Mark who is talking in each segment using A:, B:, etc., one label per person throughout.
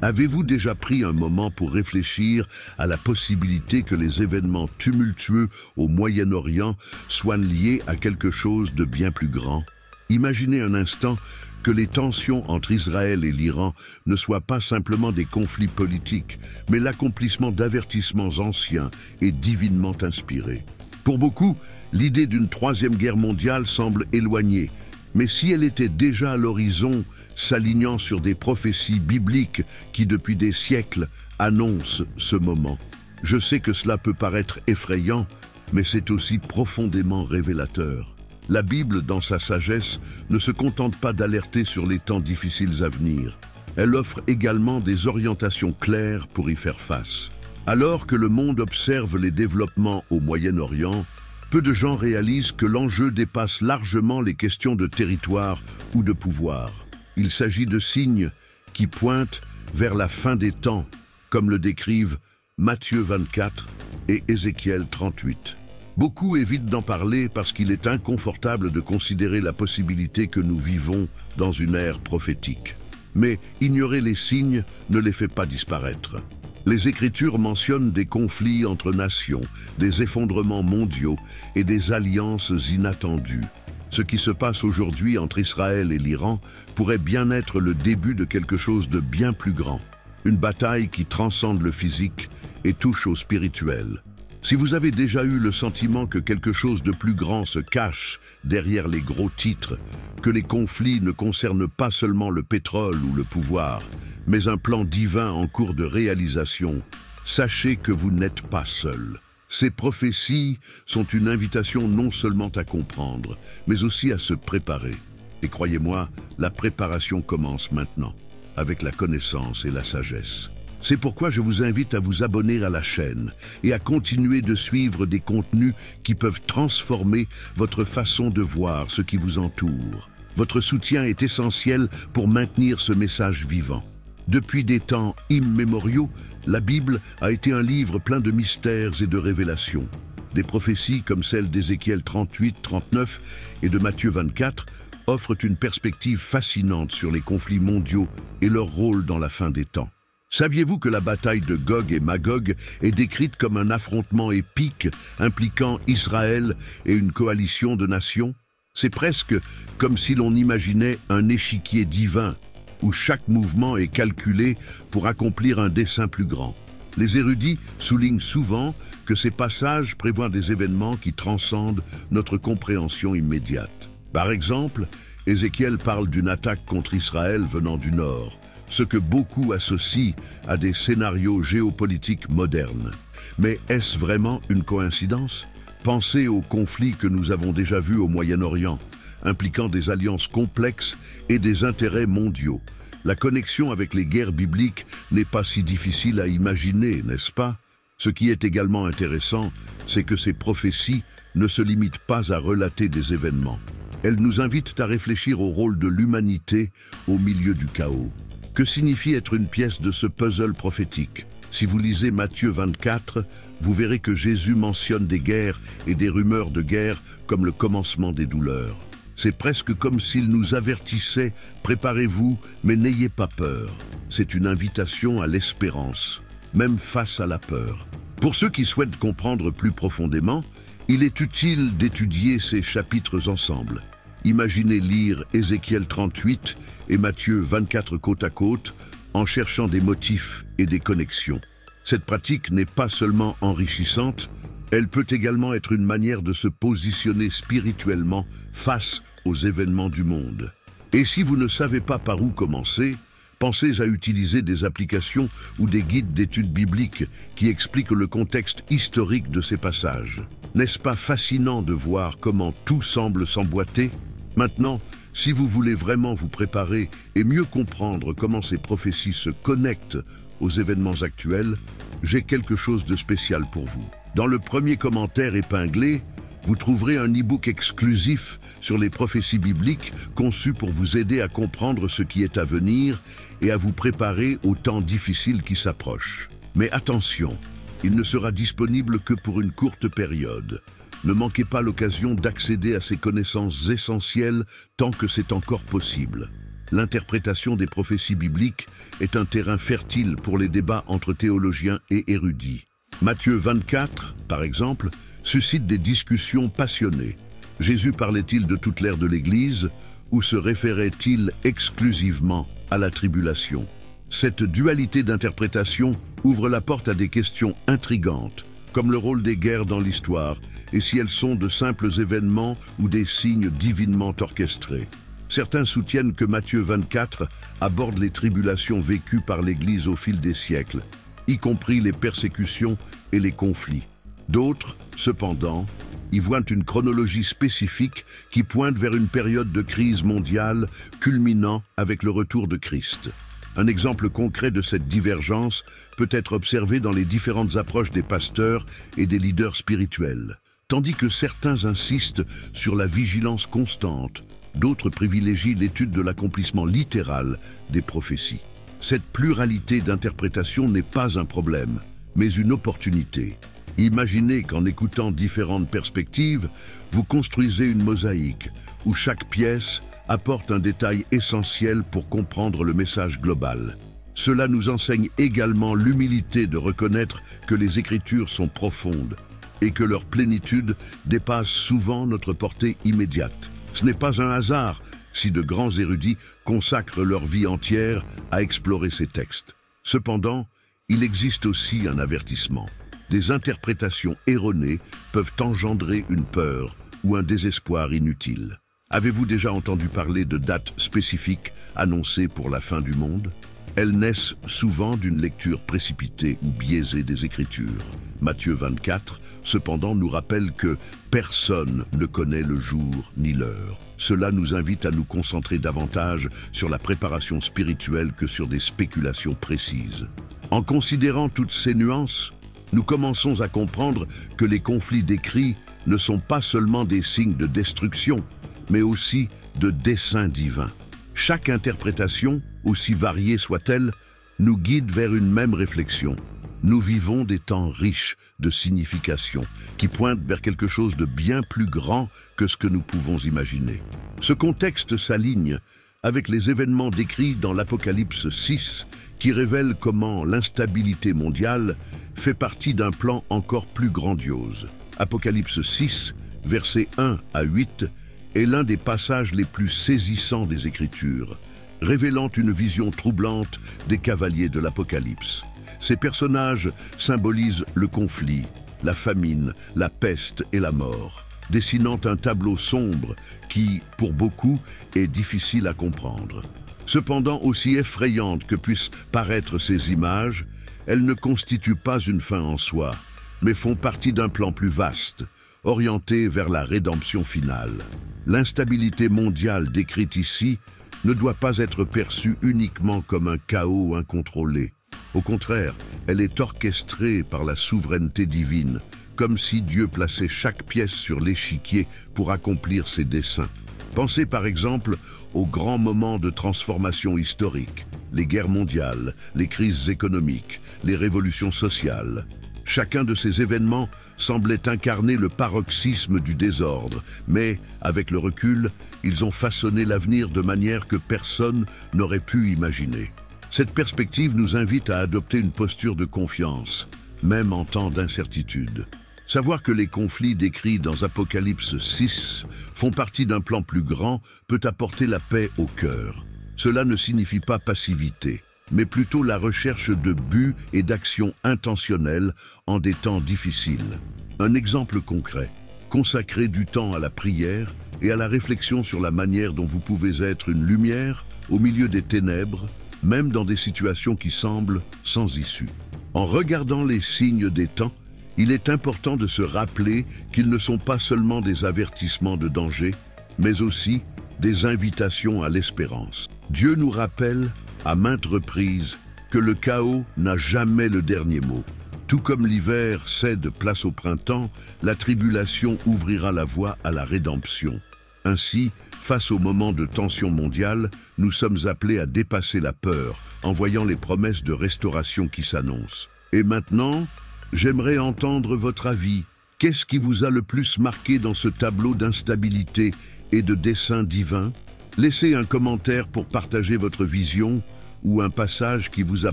A: Avez-vous déjà pris un moment pour réfléchir à la possibilité que les événements tumultueux au Moyen-Orient soient liés à quelque chose de bien plus grand? Imaginez un instant que les tensions entre Israël et l'Iran ne soient pas simplement des conflits politiques, mais l'accomplissement d'avertissements anciens et divinement inspirés. Pour beaucoup, l'idée d'une troisième guerre mondiale semble éloignée, mais si elle était déjà à l'horizon, s'alignant sur des prophéties bibliques qui depuis des siècles annoncent ce moment. Je sais que cela peut paraître effrayant, mais c'est aussi profondément révélateur. La Bible, dans sa sagesse, ne se contente pas d'alerter sur les temps difficiles à venir. Elle offre également des orientations claires pour y faire face. Alors que le monde observe les développements au Moyen-Orient, peu de gens réalisent que l'enjeu dépasse largement les questions de territoire ou de pouvoir. Il s'agit de signes qui pointent vers la fin des temps, comme le décrivent Matthieu 24 et Ézéchiel 38. Beaucoup évitent d'en parler parce qu'il est inconfortable de considérer la possibilité que nous vivons dans une ère prophétique. Mais ignorer les signes ne les fait pas disparaître. Les Écritures mentionnent des conflits entre nations, des effondrements mondiaux et des alliances inattendues. Ce qui se passe aujourd'hui entre Israël et l'Iran pourrait bien être le début de quelque chose de bien plus grand. Une bataille qui transcende le physique et touche au spirituel. Si vous avez déjà eu le sentiment que quelque chose de plus grand se cache derrière les gros titres, que les conflits ne concernent pas seulement le pétrole ou le pouvoir, mais un plan divin en cours de réalisation, sachez que vous n'êtes pas seul. Ces prophéties sont une invitation non seulement à comprendre, mais aussi à se préparer. Et croyez-moi, la préparation commence maintenant, avec la connaissance et la sagesse. C'est pourquoi je vous invite à vous abonner à la chaîne et à continuer de suivre des contenus qui peuvent transformer votre façon de voir ce qui vous entoure. Votre soutien est essentiel pour maintenir ce message vivant. Depuis des temps immémoriaux, la Bible a été un livre plein de mystères et de révélations. Des prophéties comme celles d'Ézéchiel 38, 39 et de Matthieu 24 offrent une perspective fascinante sur les conflits mondiaux et leur rôle dans la fin des temps. Saviez-vous que la bataille de Gog et Magog est décrite comme un affrontement épique impliquant Israël et une coalition de nations? C'est presque comme si l'on imaginait un échiquier divin où chaque mouvement est calculé pour accomplir un dessein plus grand. Les érudits soulignent souvent que ces passages prévoient des événements qui transcendent notre compréhension immédiate. Par exemple, Ézéchiel parle d'une attaque contre Israël venant du nord, ce que beaucoup associent à des scénarios géopolitiques modernes. Mais est-ce vraiment une coïncidence? Pensez aux conflits que nous avons déjà vus au Moyen-Orient, impliquant des alliances complexes et des intérêts mondiaux. La connexion avec les guerres bibliques n'est pas si difficile à imaginer, n'est-ce pas? Ce qui est également intéressant, c'est que ces prophéties ne se limitent pas à relater des événements. Elles nous invitent à réfléchir au rôle de l'humanité au milieu du chaos. Que signifie être une pièce de ce puzzle prophétique? Si vous lisez Matthieu 24, vous verrez que Jésus mentionne des guerres et des rumeurs de guerre comme le commencement des douleurs. C'est presque comme s'il nous avertissait « Préparez-vous, mais n'ayez pas peur ». C'est une invitation à l'espérance, même face à la peur. Pour ceux qui souhaitent comprendre plus profondément, il est utile d'étudier ces chapitres ensemble. Imaginez lire Ézéchiel 38 et Matthieu 24 côte à côte en cherchant des motifs et des connexions. Cette pratique n'est pas seulement enrichissante, elle peut également être une manière de se positionner spirituellement face aux événements du monde. Et si vous ne savez pas par où commencer, pensez à utiliser des applications ou des guides d'études bibliques qui expliquent le contexte historique de ces passages. N'est-ce pas fascinant de voir comment tout semble s'emboîter? Maintenant, si vous voulez vraiment vous préparer et mieux comprendre comment ces prophéties se connectent aux événements actuels, j'ai quelque chose de spécial pour vous. Dans le premier commentaire épinglé, vous trouverez un e-book exclusif sur les prophéties bibliques conçu pour vous aider à comprendre ce qui est à venir et à vous préparer aux temps difficiles qui s'approchent. Mais attention, il ne sera disponible que pour une courte période. Ne manquez pas l'occasion d'accéder à ces connaissances essentielles tant que c'est encore possible. l'interprétation des prophéties bibliques est un terrain fertile pour les débats entre théologiens et érudits. Matthieu 24, par exemple, suscite des discussions passionnées. Jésus parlait-il de toute l'ère de l'Église ou se référait-il exclusivement à la tribulation? Cette dualité d'interprétation ouvre la porte à des questions intrigantes, comme le rôle des guerres dans l'histoire, et si elles sont de simples événements ou des signes divinement orchestrés. Certains soutiennent que Matthieu 24 aborde les tribulations vécues par l'Église au fil des siècles, y compris les persécutions et les conflits. D'autres, cependant, y voient une chronologie spécifique qui pointe vers une période de crise mondiale culminant avec le retour de Christ. Un exemple concret de cette divergence peut être observé dans les différentes approches des pasteurs et des leaders spirituels. Tandis que certains insistent sur la vigilance constante, d'autres privilégient l'étude de l'accomplissement littéral des prophéties. Cette pluralité d'interprétations n'est pas un problème, mais une opportunité. Imaginez qu'en écoutant différentes perspectives, vous construisez une mosaïque où chaque pièce apporte un détail essentiel pour comprendre le message global. Cela nous enseigne également l'humilité de reconnaître que les Écritures sont profondes et que leur plénitude dépasse souvent notre portée immédiate. Ce n'est pas un hasard si de grands érudits consacrent leur vie entière à explorer ces textes. Cependant, il existe aussi un avertissement. Des interprétations erronées peuvent engendrer une peur ou un désespoir inutile. Avez-vous déjà entendu parler de dates spécifiques annoncées pour la fin du monde? Elles naissent souvent d'une lecture précipitée ou biaisée des Écritures. Matthieu 24, cependant, nous rappelle que personne ne connaît le jour ni l'heure. Cela nous invite à nous concentrer davantage sur la préparation spirituelle que sur des spéculations précises. En considérant toutes ces nuances, nous commençons à comprendre que les conflits décrits ne sont pas seulement des signes de destruction, mais aussi de dessein divin. Chaque interprétation, aussi variée soit-elle, nous guide vers une même réflexion. Nous vivons des temps riches de signification, qui pointent vers quelque chose de bien plus grand que ce que nous pouvons imaginer. Ce contexte s'aligne avec les événements décrits dans l'Apocalypse 6, qui révèle comment l'instabilité mondiale fait partie d'un plan encore plus grandiose. Apocalypse 6, versets 1 à 8, est l'un des passages les plus saisissants des Écritures, révélant une vision troublante des cavaliers de l'Apocalypse. Ces personnages symbolisent le conflit, la famine, la peste et la mort, dessinant un tableau sombre qui, pour beaucoup, est difficile à comprendre. Cependant, aussi effrayantes que puissent paraître ces images, elles ne constituent pas une fin en soi, mais font partie d'un plan plus vaste, orienté vers la rédemption finale. L'instabilité mondiale décrite ici ne doit pas être perçue uniquement comme un chaos incontrôlé. Au contraire, elle est orchestrée par la souveraineté divine, comme si Dieu plaçait chaque pièce sur l'échiquier pour accomplir ses desseins. Pensez par exemple aux grands moments de transformation historique, les guerres mondiales, les crises économiques, les révolutions sociales. Chacun de ces événements semblait incarner le paroxysme du désordre, mais, avec le recul, ils ont façonné l'avenir de manière que personne n'aurait pu imaginer. Cette perspective nous invite à adopter une posture de confiance, même en temps d'incertitude. Savoir que les conflits décrits dans Apocalypse 6 font partie d'un plan plus grand peut apporter la paix au cœur. Cela ne signifie pas passivité, mais plutôt la recherche de buts et d'actions intentionnelles en des temps difficiles. Un exemple concret, consacrez du temps à la prière et à la réflexion sur la manière dont vous pouvez être une lumière au milieu des ténèbres, même dans des situations qui semblent sans issue. En regardant les signes des temps, il est important de se rappeler qu'ils ne sont pas seulement des avertissements de danger, mais aussi des invitations à l'espérance. Dieu nous rappelle, à maintes reprises, que le chaos n'a jamais le dernier mot. Tout comme l'hiver cède place au printemps, la tribulation ouvrira la voie à la rédemption. Ainsi, face au moment de tension mondiale, nous sommes appelés à dépasser la peur en voyant les promesses de restauration qui s'annoncent. Et maintenant, j'aimerais entendre votre avis. Qu'est-ce qui vous a le plus marqué dans ce tableau d'instabilité et de dessein divin? Laissez un commentaire pour partager votre vision ou un passage qui vous a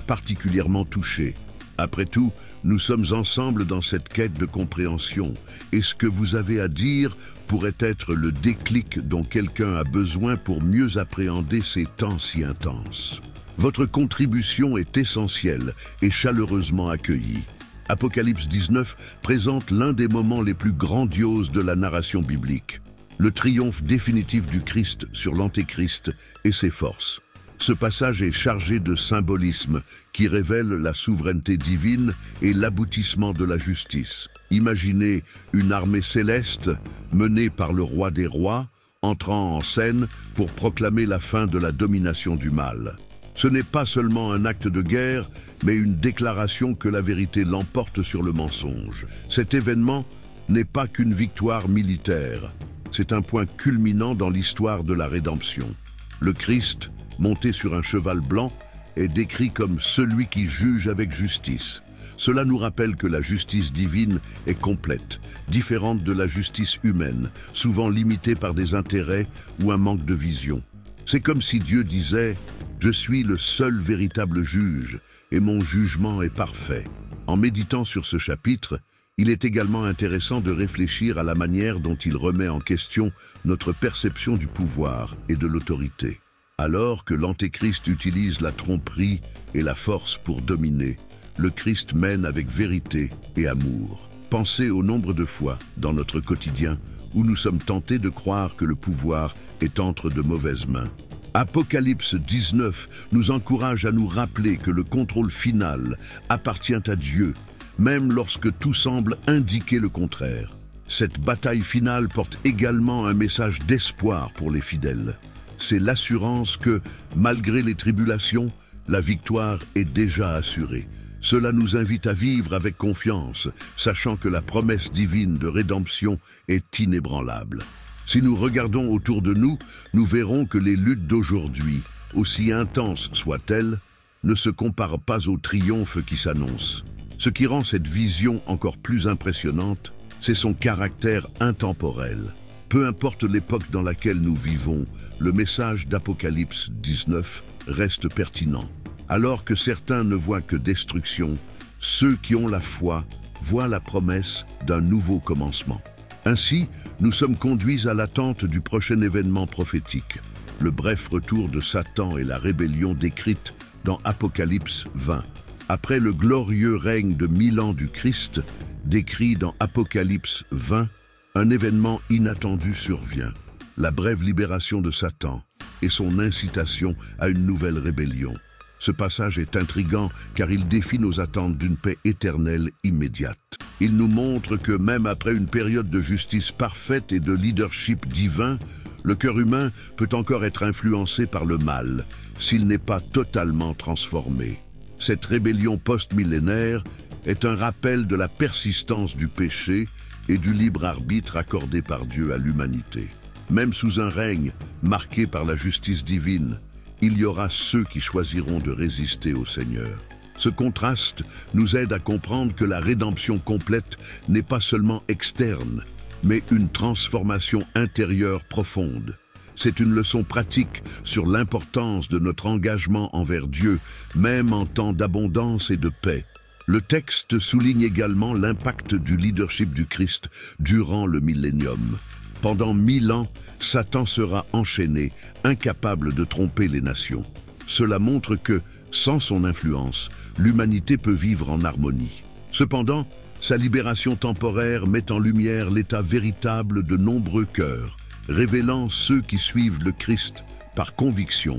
A: particulièrement touché. Après tout, nous sommes ensemble dans cette quête de compréhension, et ce que vous avez à dire pourrait être le déclic dont quelqu'un a besoin pour mieux appréhender ces temps si intenses. Votre contribution est essentielle et chaleureusement accueillie. Apocalypse 19 présente l'un des moments les plus grandioses de la narration biblique, le triomphe définitif du Christ sur l'Antéchrist et ses forces. Ce passage est chargé de symbolisme qui révèle la souveraineté divine et l'aboutissement de la justice. Imaginez une armée céleste menée par le roi des rois, entrant en scène pour proclamer la fin de la domination du mal. Ce n'est pas seulement un acte de guerre, mais une déclaration que la vérité l'emporte sur le mensonge. Cet événement n'est pas qu'une victoire militaire, c'est un point culminant dans l'histoire de la rédemption. Le Christ, monté sur un cheval blanc, est décrit comme celui qui juge avec justice. Cela nous rappelle que la justice divine est complète, différente de la justice humaine, souvent limitée par des intérêts ou un manque de vision. C'est comme si Dieu disait « Je suis le seul véritable juge et mon jugement est parfait ». En méditant sur ce chapitre, il est également intéressant de réfléchir à la manière dont il remet en question notre perception du pouvoir et de l'autorité. Alors que l'Antéchrist utilise la tromperie et la force pour dominer, le Christ mène avec vérité et amour. Pensez au nombre de fois, dans notre quotidien, où nous sommes tentés de croire que le pouvoir est entre de mauvaises mains. Apocalypse 19 nous encourage à nous rappeler que le contrôle final appartient à Dieu, même lorsque tout semble indiquer le contraire. Cette bataille finale porte également un message d'espoir pour les fidèles. C'est l'assurance que, malgré les tribulations, la victoire est déjà assurée. Cela nous invite à vivre avec confiance, sachant que la promesse divine de rédemption est inébranlable. Si nous regardons autour de nous, nous verrons que les luttes d'aujourd'hui, aussi intenses soient-elles, ne se comparent pas au triomphe qui s'annonce. Ce qui rend cette vision encore plus impressionnante, c'est son caractère intemporel. Peu importe l'époque dans laquelle nous vivons, le message d'Apocalypse 19 reste pertinent. Alors que certains ne voient que destruction, ceux qui ont la foi voient la promesse d'un nouveau commencement. Ainsi, nous sommes conduits à l'attente du prochain événement prophétique, le bref retour de Satan et la rébellion décrite dans Apocalypse 20. Après le glorieux règne de 1000 ans du Christ, décrit dans Apocalypse 20, un événement inattendu survient, la brève libération de Satan et son incitation à une nouvelle rébellion. Ce passage est intrigant car il défie nos attentes d'une paix éternelle immédiate. Il nous montre que même après une période de justice parfaite et de leadership divin, le cœur humain peut encore être influencé par le mal s'il n'est pas totalement transformé. Cette rébellion post-millénaire est un rappel de la persistance du péché et du libre arbitre accordé par Dieu à l'humanité. Même sous un règne marqué par la justice divine, il y aura ceux qui choisiront de résister au Seigneur. Ce contraste nous aide à comprendre que la rédemption complète n'est pas seulement externe, mais une transformation intérieure profonde. C'est une leçon pratique sur l'importance de notre engagement envers Dieu, même en temps d'abondance et de paix. Le texte souligne également l'impact du leadership du Christ durant le millénium. Pendant 1000 ans, Satan sera enchaîné, incapable de tromper les nations. Cela montre que, sans son influence, l'humanité peut vivre en harmonie. Cependant, sa libération temporaire met en lumière l'état véritable de nombreux cœurs, révélant ceux qui suivent le Christ par conviction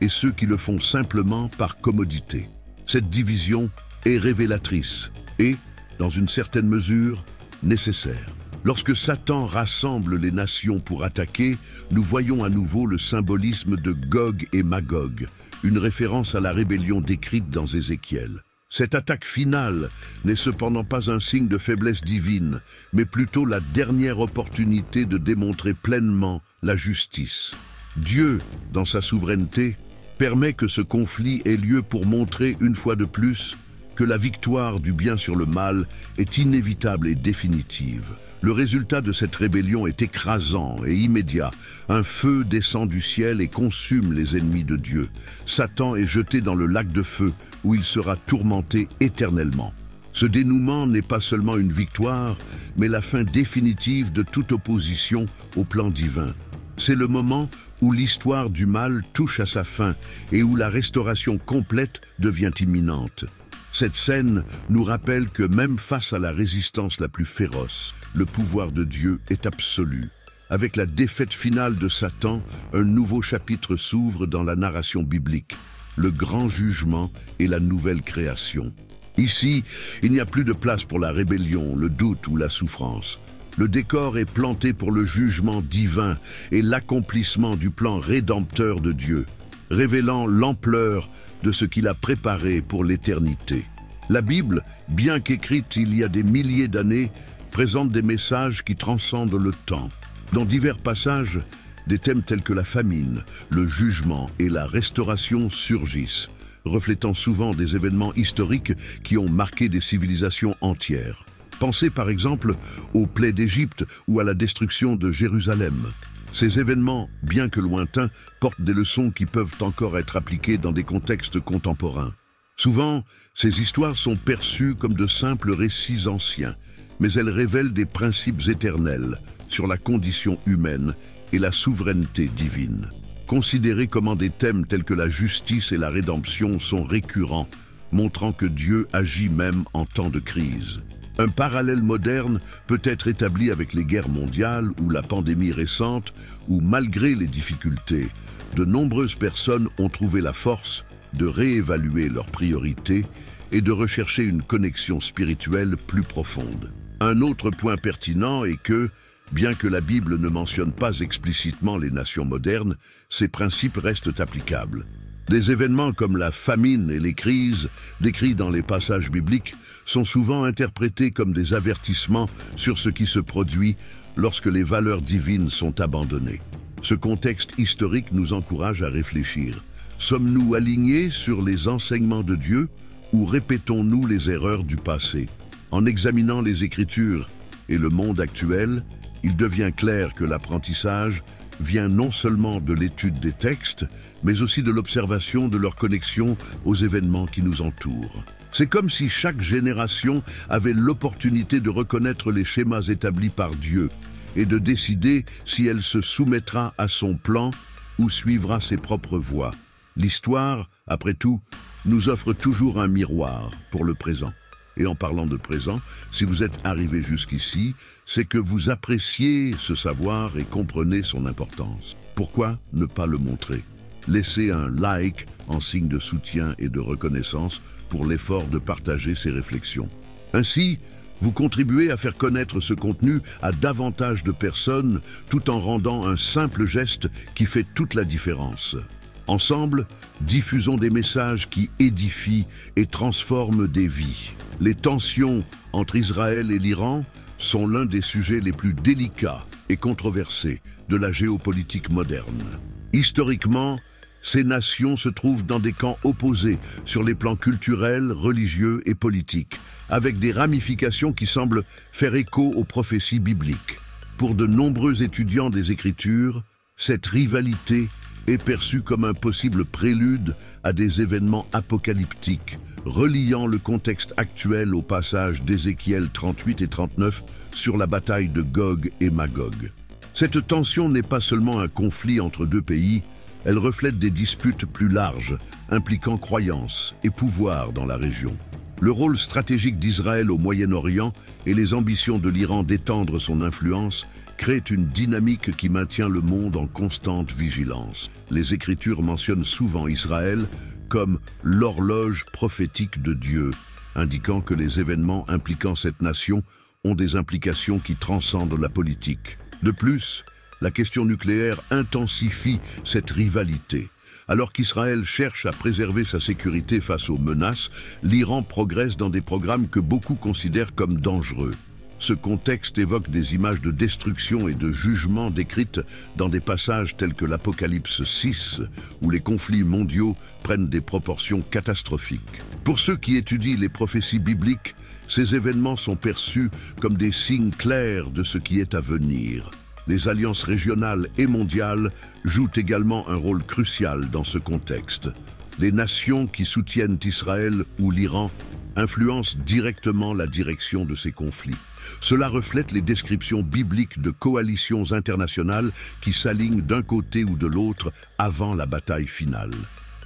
A: et ceux qui le font simplement par commodité. Cette division est révélatrice et, dans une certaine mesure, nécessaire. Lorsque Satan rassemble les nations pour attaquer, nous voyons à nouveau le symbolisme de Gog et Magog, une référence à la rébellion décrite dans Ézéchiel. Cette attaque finale n'est cependant pas un signe de faiblesse divine, mais plutôt la dernière opportunité de démontrer pleinement la justice. Dieu, dans sa souveraineté, permet que ce conflit ait lieu pour montrer une fois de plus que la victoire du bien sur le mal est inévitable et définitive. Le résultat de cette rébellion est écrasant et immédiat. Un feu descend du ciel et consume les ennemis de Dieu. Satan est jeté dans le lac de feu où il sera tourmenté éternellement. Ce dénouement n'est pas seulement une victoire, mais la fin définitive de toute opposition au plan divin. C'est le moment où l'histoire du mal touche à sa fin et où la restauration complète devient imminente. Cette scène nous rappelle que même face à la résistance la plus féroce, le pouvoir de Dieu est absolu. Avec la défaite finale de Satan, un nouveau chapitre s'ouvre dans la narration biblique, le grand jugement et la nouvelle création. Ici, il n'y a plus de place pour la rébellion, le doute ou la souffrance. Le décor est planté pour le jugement divin et l'accomplissement du plan rédempteur de Dieu, révélant l'ampleur de ce qu'il a préparé pour l'éternité. La Bible, bien qu'écrite il y a des milliers d'années, présente des messages qui transcendent le temps. Dans divers passages, des thèmes tels que la famine, le jugement et la restauration surgissent, reflétant souvent des événements historiques qui ont marqué des civilisations entières. Pensez par exemple aux plaies d'Égypte ou à la destruction de Jérusalem. Ces événements, bien que lointains, portent des leçons qui peuvent encore être appliquées dans des contextes contemporains. Souvent, ces histoires sont perçues comme de simples récits anciens, mais elles révèlent des principes éternels sur la condition humaine et la souveraineté divine. Considérez comment des thèmes tels que la justice et la rédemption sont récurrents, montrant que Dieu agit même en temps de crise. Un parallèle moderne peut être établi avec les guerres mondiales ou la pandémie récente, où malgré les difficultés, de nombreuses personnes ont trouvé la force de réévaluer leurs priorités et de rechercher une connexion spirituelle plus profonde. Un autre point pertinent est que, bien que la Bible ne mentionne pas explicitement les nations modernes, ces principes restent applicables. Des événements comme la famine et les crises, décrits dans les passages bibliques, sont souvent interprétés comme des avertissements sur ce qui se produit lorsque les valeurs divines sont abandonnées. Ce contexte historique nous encourage à réfléchir. Sommes-nous alignés sur les enseignements de Dieu ou répétons-nous les erreurs du passé? En examinant les Écritures et le monde actuel, il devient clair que l'apprentissage vient non seulement de l'étude des textes, mais aussi de l'observation de leur connexion aux événements qui nous entourent. C'est comme si chaque génération avait l'opportunité de reconnaître les schémas établis par Dieu et de décider si elle se soumettra à son plan ou suivra ses propres voies. L'histoire, après tout, nous offre toujours un miroir pour le présent. Et en parlant de présent, si vous êtes arrivé jusqu'ici, c'est que vous appréciez ce savoir et comprenez son importance. Pourquoi ne pas le montrer? Laissez un like en signe de soutien et de reconnaissance pour l'effort de partager ces réflexions. Ainsi, vous contribuez à faire connaître ce contenu à davantage de personnes tout en rendant un simple geste qui fait toute la différence. Ensemble, diffusons des messages qui édifient et transforment des vies. Les tensions entre Israël et l'Iran sont l'un des sujets les plus délicats et controversés de la géopolitique moderne. Historiquement, ces nations se trouvent dans des camps opposés sur les plans culturels, religieux et politiques, avec des ramifications qui semblent faire écho aux prophéties bibliques. Pour de nombreux étudiants des Écritures, cette rivalité est perçue comme un possible prélude à des événements apocalyptiques, reliant le contexte actuel au passage d'Ézéchiel 38 et 39 sur la bataille de Gog et Magog. Cette tension n'est pas seulement un conflit entre deux pays, elle reflète des disputes plus larges, impliquant croyances et pouvoir dans la région. Le rôle stratégique d'Israël au Moyen-Orient et les ambitions de l'Iran d'étendre son influence créent une dynamique qui maintient le monde en constante vigilance. Les Écritures mentionnent souvent Israël comme l'horloge prophétique de Dieu, indiquant que les événements impliquant cette nation ont des implications qui transcendent la politique. De plus, la question nucléaire intensifie cette rivalité. Alors qu'Israël cherche à préserver sa sécurité face aux menaces, l'Iran progresse dans des programmes que beaucoup considèrent comme dangereux. Ce contexte évoque des images de destruction et de jugement décrites dans des passages tels que l'Apocalypse 6, où les conflits mondiaux prennent des proportions catastrophiques. Pour ceux qui étudient les prophéties bibliques, ces événements sont perçus comme des signes clairs de ce qui est à venir. Les alliances régionales et mondiales jouent également un rôle crucial dans ce contexte. Les nations qui soutiennent Israël ou l'Iran influencent directement la direction de ces conflits. Cela reflète les descriptions bibliques de coalitions internationales qui s'alignent d'un côté ou de l'autre avant la bataille finale.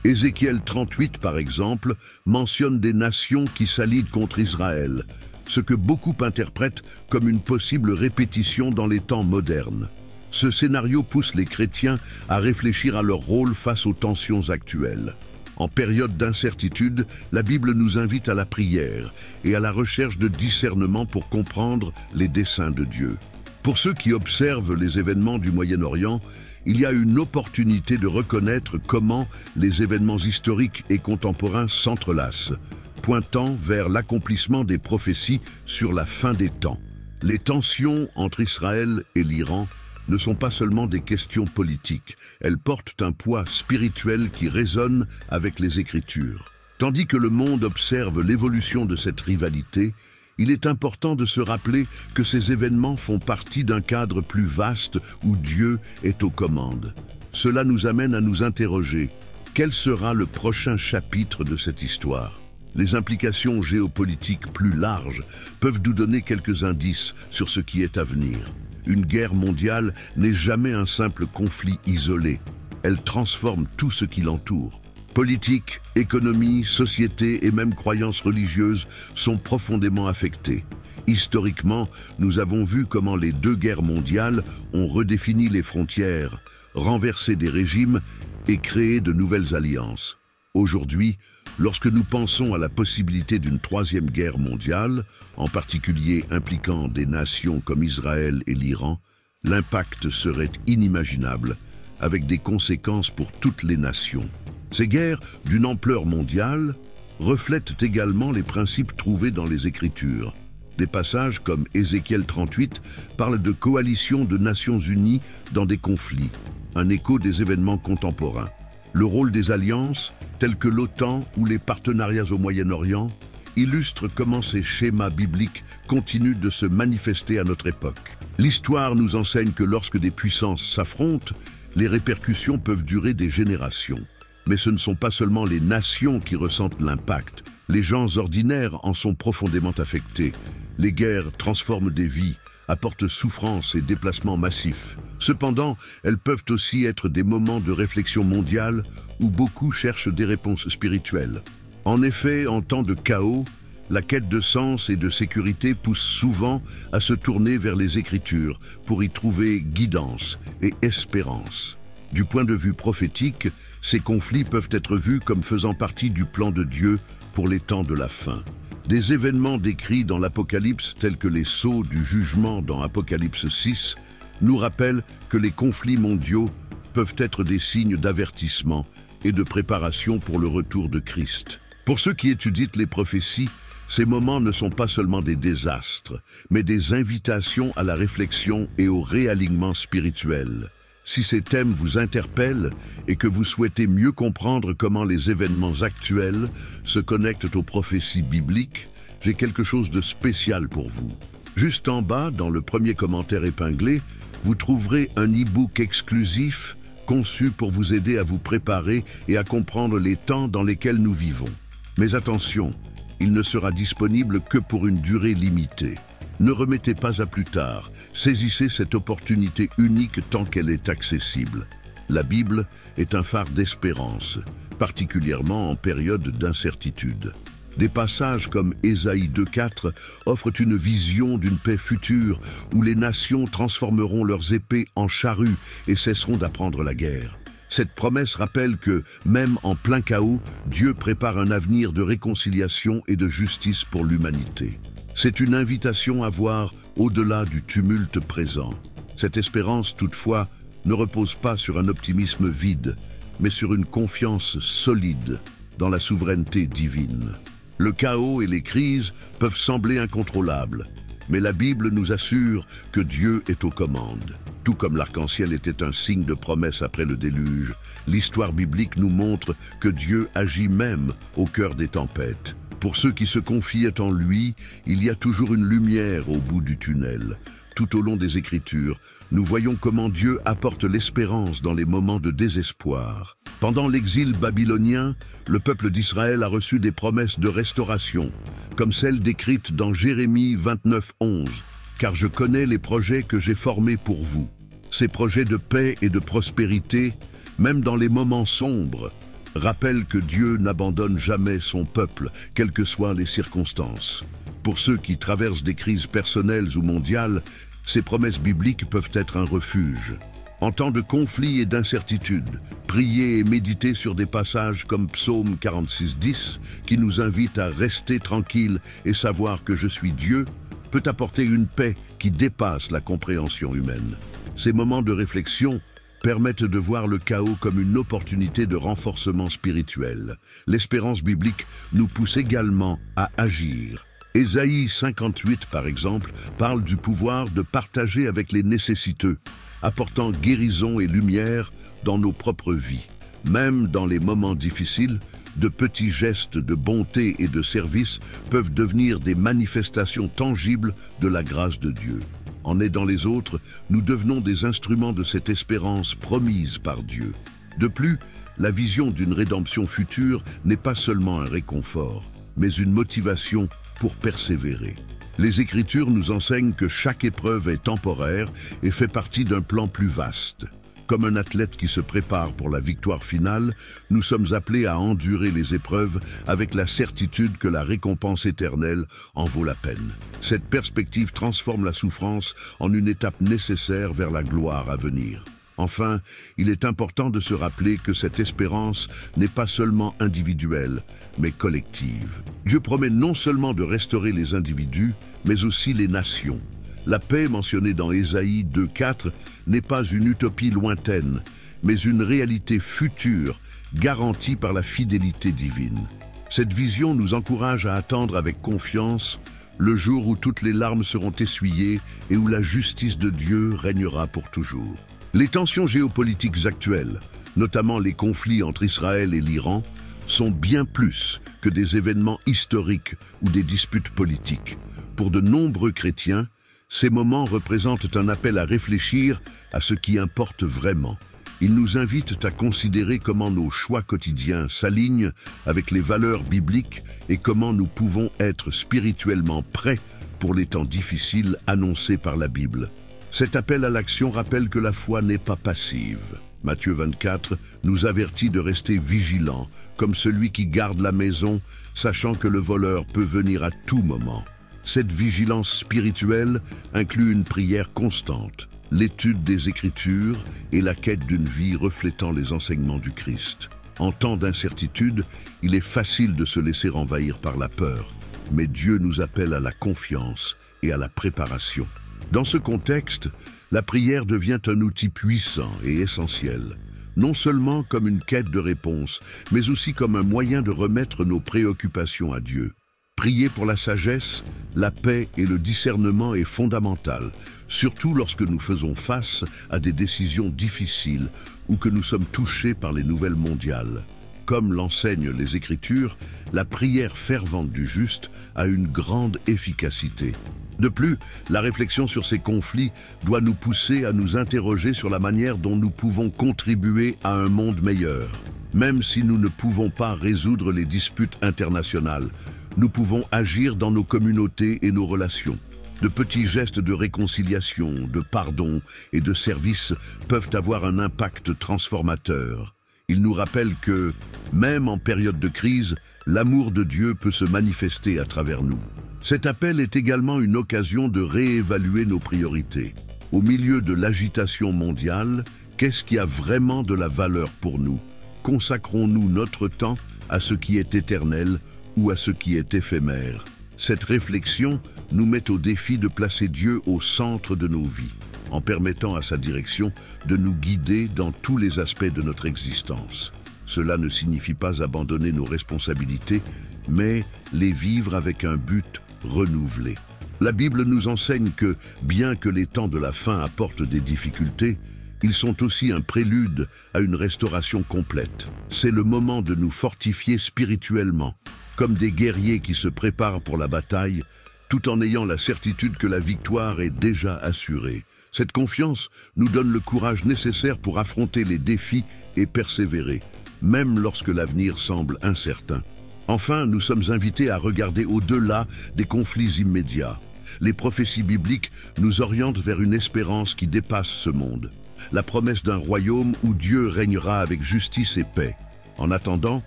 A: Ézéchiel 38, par exemple, mentionne des nations qui s'allient contre Israël, ce que beaucoup interprètent comme une possible répétition dans les temps modernes. Ce scénario pousse les chrétiens à réfléchir à leur rôle face aux tensions actuelles. En période d'incertitude, la Bible nous invite à la prière et à la recherche de discernement pour comprendre les desseins de Dieu. Pour ceux qui observent les événements du Moyen-Orient, il y a une opportunité de reconnaître comment les événements historiques et contemporains s'entrelacent, pointant vers l'accomplissement des prophéties sur la fin des temps. Les tensions entre Israël et l'Iran ne sont pas seulement des questions politiques, elles portent un poids spirituel qui résonne avec les Écritures. Tandis que le monde observe l'évolution de cette rivalité, il est important de se rappeler que ces événements font partie d'un cadre plus vaste où Dieu est aux commandes. Cela nous amène à nous interroger, quel sera le prochain chapitre de cette histoire ? Les implications géopolitiques plus larges peuvent nous donner quelques indices sur ce qui est à venir. Une guerre mondiale n'est jamais un simple conflit isolé. Elle transforme tout ce qui l'entoure. Politique, économie, société et même croyances religieuses sont profondément affectées. Historiquement, nous avons vu comment les deux guerres mondiales ont redéfini les frontières, renversé des régimes et créé de nouvelles alliances. Aujourd'hui, lorsque nous pensons à la possibilité d'une troisième guerre mondiale, en particulier impliquant des nations comme Israël et l'Iran, l'impact serait inimaginable, avec des conséquences pour toutes les nations. Ces guerres, d'une ampleur mondiale, reflètent également les principes trouvés dans les Écritures. Des passages comme Ézéchiel 38 parlent de coalitions de Nations Unies dans des conflits, un écho des événements contemporains. Le rôle des alliances, telles que l'OTAN ou les partenariats au Moyen-Orient, illustre comment ces schémas bibliques continuent de se manifester à notre époque. L'histoire nous enseigne que lorsque des puissances s'affrontent, les répercussions peuvent durer des générations. Mais ce ne sont pas seulement les nations qui ressentent l'impact. Les gens ordinaires en sont profondément affectés. Les guerres transforment des vies, apportent souffrance et déplacements massifs. Cependant, elles peuvent aussi être des moments de réflexion mondiale où beaucoup cherchent des réponses spirituelles. En effet, en temps de chaos, la quête de sens et de sécurité pousse souvent à se tourner vers les Écritures pour y trouver guidance et espérance. Du point de vue prophétique, ces conflits peuvent être vus comme faisant partie du plan de Dieu pour les temps de la fin. Des événements décrits dans l'Apocalypse, tels que les sceaux du jugement dans Apocalypse 6, nous rappellent que les conflits mondiaux peuvent être des signes d'avertissement et de préparation pour le retour de Christ. Pour ceux qui étudient les prophéties, ces moments ne sont pas seulement des désastres, mais des invitations à la réflexion et au réalignement spirituel. Si ces thèmes vous interpellent et que vous souhaitez mieux comprendre comment les événements actuels se connectent aux prophéties bibliques, j'ai quelque chose de spécial pour vous. Juste en bas, dans le premier commentaire épinglé, vous trouverez un e-book exclusif conçu pour vous aider à vous préparer et à comprendre les temps dans lesquels nous vivons. Mais attention, il ne sera disponible que pour une durée limitée. Ne remettez pas à plus tard, saisissez cette opportunité unique tant qu'elle est accessible. La Bible est un phare d'espérance, particulièrement en période d'incertitude. Des passages comme Ésaïe 2,4 offrent une vision d'une paix future où les nations transformeront leurs épées en charrues et cesseront d'apprendre la guerre. Cette promesse rappelle que, même en plein chaos, Dieu prépare un avenir de réconciliation et de justice pour l'humanité. C'est une invitation à voir au-delà du tumulte présent. Cette espérance, toutefois, ne repose pas sur un optimisme vide, mais sur une confiance solide dans la souveraineté divine. Le chaos et les crises peuvent sembler incontrôlables, Mais la Bible nous assure que Dieu est aux commandes. Tout comme l'arc-en-ciel était un signe de promesse après le déluge, l'histoire biblique nous montre que Dieu agit même au cœur des tempêtes. Pour ceux qui se confiaient en lui, il y a toujours une lumière au bout du tunnel. Tout au long des Écritures, nous voyons comment Dieu apporte l'espérance dans les moments de désespoir. Pendant l'exil babylonien, le peuple d'Israël a reçu des promesses de restauration, comme celles décrites dans Jérémie 29:11. « Car je connais les projets que j'ai formés pour vous. » Ces projets de paix et de prospérité, même dans les moments sombres, rappellent que Dieu n'abandonne jamais son peuple, quelles que soient les circonstances. Pour ceux qui traversent des crises personnelles ou mondiales, ces promesses bibliques peuvent être un refuge. En temps de conflit et d'incertitude, prier et méditer sur des passages comme Psaume 46:10, qui nous invite à rester tranquille et savoir que je suis Dieu, peut apporter une paix qui dépasse la compréhension humaine. Ces moments de réflexion permettent de voir le chaos comme une opportunité de renforcement spirituel. L'espérance biblique nous pousse également à agir. Ésaïe 58, par exemple, parle du pouvoir de partager avec les nécessiteux, apportant guérison et lumière dans nos propres vies. Même dans les moments difficiles, de petits gestes de bonté et de service peuvent devenir des manifestations tangibles de la grâce de Dieu. En aidant les autres, nous devenons des instruments de cette espérance promise par Dieu. De plus, la vision d'une rédemption future n'est pas seulement un réconfort, mais une motivation pour persévérer. Les Écritures nous enseignent que chaque épreuve est temporaire et fait partie d'un plan plus vaste. Comme un athlète qui se prépare pour la victoire finale, nous sommes appelés à endurer les épreuves avec la certitude que la récompense éternelle en vaut la peine. Cette perspective transforme la souffrance en une étape nécessaire vers la gloire à venir. Enfin, il est important de se rappeler que cette espérance n'est pas seulement individuelle, mais collective. Dieu promet non seulement de restaurer les individus, mais aussi les nations. La paix mentionnée dans Ésaïe 2:4 n'est pas une utopie lointaine, mais une réalité future garantie par la fidélité divine. Cette vision nous encourage à attendre avec confiance le jour où toutes les larmes seront essuyées et où la justice de Dieu régnera pour toujours. Les tensions géopolitiques actuelles, notamment les conflits entre Israël et l'Iran, sont bien plus que des événements historiques ou des disputes politiques. Pour de nombreux chrétiens, ces moments représentent un appel à réfléchir à ce qui importe vraiment. Ils nous invitent à considérer comment nos choix quotidiens s'alignent avec les valeurs bibliques et comment nous pouvons être spirituellement prêts pour les temps difficiles annoncés par la Bible. Cet appel à l'action rappelle que la foi n'est pas passive. Matthieu 24 nous avertit de rester vigilants, comme celui qui garde la maison, sachant que le voleur peut venir à tout moment. Cette vigilance spirituelle inclut une prière constante, l'étude des Écritures et la quête d'une vie reflétant les enseignements du Christ. En temps d'incertitude, il est facile de se laisser envahir par la peur, mais Dieu nous appelle à la confiance et à la préparation. Dans ce contexte, la prière devient un outil puissant et essentiel, non seulement comme une quête de réponse, mais aussi comme un moyen de remettre nos préoccupations à Dieu. Prier pour la sagesse, la paix et le discernement est fondamental, surtout lorsque nous faisons face à des décisions difficiles ou que nous sommes touchés par les nouvelles mondiales. Comme l'enseignent les Écritures, la prière fervente du juste a une grande efficacité. De plus, la réflexion sur ces conflits doit nous pousser à nous interroger sur la manière dont nous pouvons contribuer à un monde meilleur. Même si nous ne pouvons pas résoudre les disputes internationales, nous pouvons agir dans nos communautés et nos relations. De petits gestes de réconciliation, de pardon et de service peuvent avoir un impact transformateur. Ils nous rappellent que, même en période de crise, l'amour de Dieu peut se manifester à travers nous. Cet appel est également une occasion de réévaluer nos priorités. Au milieu de l'agitation mondiale, qu'est-ce qui a vraiment de la valeur pour nous? Consacrons-nous notre temps à ce qui est éternel ou à ce qui est éphémère? Cette réflexion nous met au défi de placer Dieu au centre de nos vies, en permettant à sa direction de nous guider dans tous les aspects de notre existence. Cela ne signifie pas abandonner nos responsabilités, mais les vivre avec un but renouvelé. La Bible nous enseigne que, bien que les temps de la fin apportent des difficultés, ils sont aussi un prélude à une restauration complète. C'est le moment de nous fortifier spirituellement, comme des guerriers qui se préparent pour la bataille, tout en ayant la certitude que la victoire est déjà assurée. Cette confiance nous donne le courage nécessaire pour affronter les défis et persévérer, même lorsque l'avenir semble incertain. Enfin, nous sommes invités à regarder au-delà des conflits immédiats. Les prophéties bibliques nous orientent vers une espérance qui dépasse ce monde. La promesse d'un royaume où Dieu régnera avec justice et paix. En attendant,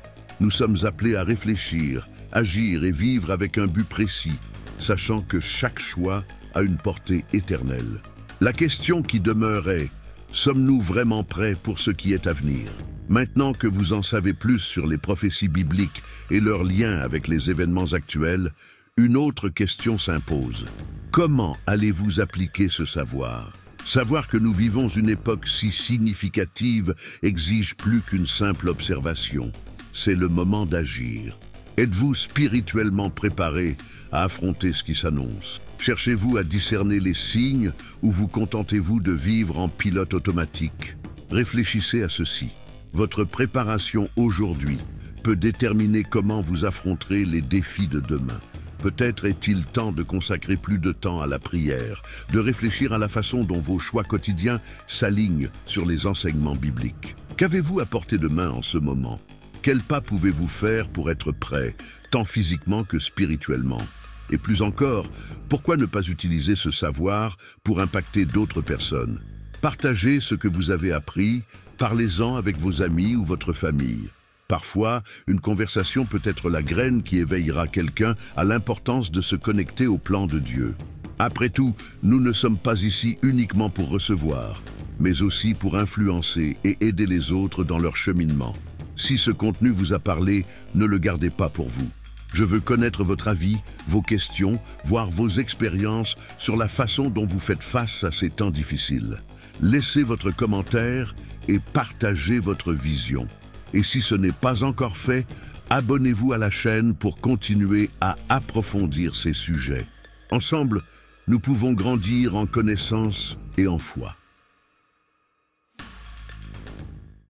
A: nous sommes appelés à réfléchir, agir et vivre avec un but précis, sachant que chaque choix a une portée éternelle. La question qui demeure est, sommes-nous vraiment prêts pour ce qui est à venir? Maintenant que vous en savez plus sur les prophéties bibliques et leurs liens avec les événements actuels, une autre question s'impose. Comment allez-vous appliquer ce savoir? Savoir que nous vivons une époque si significative exige plus qu'une simple observation. C'est le moment d'agir. Êtes-vous spirituellement préparé à affronter ce qui s'annonce? Cherchez-vous à discerner les signes ou vous contentez-vous de vivre en pilote automatique? Réfléchissez à ceci. Votre préparation aujourd'hui peut déterminer comment vous affronterez les défis de demain. Peut-être est-il temps de consacrer plus de temps à la prière, de réfléchir à la façon dont vos choix quotidiens s'alignent sur les enseignements bibliques. Qu'avez-vous à portée de main en ce moment? Quels pas pouvez-vous faire pour être prêt, tant physiquement que spirituellement? Et plus encore, pourquoi ne pas utiliser ce savoir pour impacter d'autres personnes? Partagez ce que vous avez appris, parlez-en avec vos amis ou votre famille. Parfois, une conversation peut être la graine qui éveillera quelqu'un à l'importance de se connecter au plan de Dieu. Après tout, nous ne sommes pas ici uniquement pour recevoir, mais aussi pour influencer et aider les autres dans leur cheminement. Si ce contenu vous a parlé, ne le gardez pas pour vous. Je veux connaître votre avis, vos questions, voire vos expériences sur la façon dont vous faites face à ces temps difficiles. Laissez votre commentaire et partagez votre vision. Et si ce n'est pas encore fait, abonnez-vous à la chaîne pour continuer à approfondir ces sujets. Ensemble, nous pouvons grandir en connaissance et en foi.